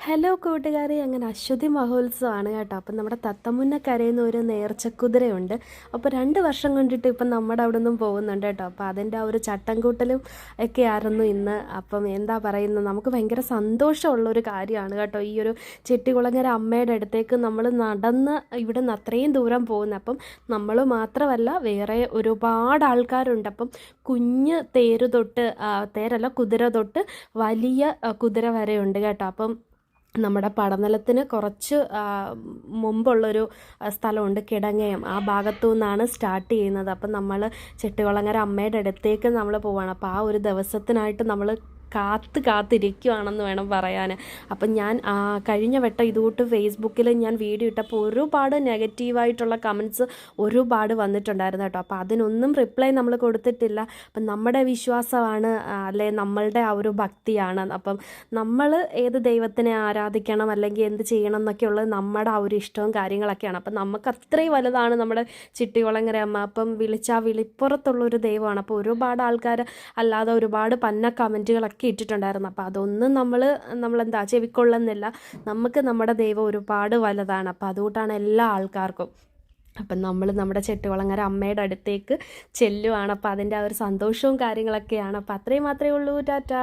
Hello കൂട്ടുകാരെ, അങ്ങനെ അശ്വതി മഹോത്സവമാണ് കേട്ടോ. അപ്പം നമ്മുടെ തത്തമുന്നക്കരയിൽ ഒരു നേർച്ചക്കുതിരയുണ്ട്. അപ്പോൾ 2 വർഷം കൊണ്ടിട്ട് ഇപ്പം നമ്മുടെ അവിടെ നിന്നും പോകുന്നുണ്ട് കേട്ടോ. അപ്പോൾ അതിൻ്റെ ആ ഒരു ചട്ടം കൂട്ടലും ഒക്കെ ആയിരുന്നു ഇന്ന്. അപ്പം എന്താ പറയുന്നത്, നമുക്ക് ഭയങ്കര സന്തോഷമുള്ളൊരു കാര്യമാണ് കേട്ടോ. ഈ ഒരു ചെട്ടികുളങ്ങര അമ്മയുടെ അടുത്തേക്ക് നമ്മൾ നടന്ന് ഇവിടെ നിന്ന് അത്രയും ദൂരം പോകുന്നത്. അപ്പം നമ്മൾ മാത്രമല്ല, വേറെ ഒരുപാട് ആൾക്കാരുണ്ട്. അപ്പം കുഞ്ഞ് തേര് തൊട്ട്, തേരല്ല കുതിര തൊട്ട് വലിയ കുതിര വരെയുണ്ട് കേട്ടോ. അപ്പം നമ്മുടെ പടനിലത്തിന് കുറച്ച് മുമ്പുള്ളൊരു സ്ഥലമുണ്ട്, കിടങ്ങയം. ആ ഭാഗത്തു നിന്നാണ് സ്റ്റാർട്ട് ചെയ്യുന്നത്. അപ്പം നമ്മൾ ചെട്ടികുളങ്ങര അമ്മയുടെ അടുത്തേക്ക് നമ്മൾ പോവുകയാണ്. അപ്പോൾ ആ ഒരു ദിവസത്തിനായിട്ട് നമ്മൾ കാത്തിരിക്കുവാണെന്ന് വേണം പറയാൻ. അപ്പം ഞാൻ കഴിഞ്ഞ വട്ടം ഇതുകൂട്ട് ഫേസ്ബുക്കിൽ ഞാൻ വീഡിയോ ഇട്ടപ്പോൾ ഒരുപാട് നെഗറ്റീവായിട്ടുള്ള കമൻറ്റ്സ് ഒരുപാട് വന്നിട്ടുണ്ടായിരുന്നു കേട്ടോ. അപ്പോൾ അതിനൊന്നും റിപ്ലൈ നമ്മൾ കൊടുത്തിട്ടില്ല. അപ്പം നമ്മുടെ വിശ്വാസമാണ്, അല്ലെ നമ്മളുടെ ആ ഒരു ഭക്തിയാണ്. അപ്പം നമ്മൾ ഏത് ദൈവത്തിനെ ആരാധിക്കണം അല്ലെങ്കിൽ എന്ത് ചെയ്യണം എന്നൊക്കെയുള്ളത് നമ്മുടെ ആ ഒരു ഇഷ്ടവും കാര്യങ്ങളൊക്കെയാണ്. അപ്പം നമുക്ക് അത്രയും വലുതാണ് നമ്മുടെ ചിട്ടികുളങ്ങര അമ്മ. അപ്പം വിളിച്ചാൽ വിളിപ്പുറത്തുള്ളൊരു ദൈവമാണ്. അപ്പോൾ ഒരുപാട് ആൾക്കാർ അല്ലാതെ ഒരുപാട് പന്ന കമൻറ്റുകളൊക്കെ ഇട്ടിട്ടുണ്ടായിരുന്നു. അപ്പോൾ അതൊന്നും നമ്മളെന്താ ചെവിക്കൊള്ളുന്നില്ല. നമുക്ക് നമ്മുടെ ദൈവം ഒരുപാട് വലുതാണ്. അപ്പോൾ അതുകൊണ്ടാണ് എല്ലാ ആൾക്കാർക്കും. അപ്പം നമ്മൾ നമ്മുടെ ചെട്ടികുളങ്ങര അമ്മയുടെ അടുത്തേക്ക് ചെല്ലുവാണ്. അപ്പോൾ അതിൻ്റെ ആ ഒരു സന്തോഷവും കാര്യങ്ങളൊക്കെയാണ്. അപ്പോൾ അത്രയും മാത്രമേ ഉള്ളൂ. ടാറ്റാ.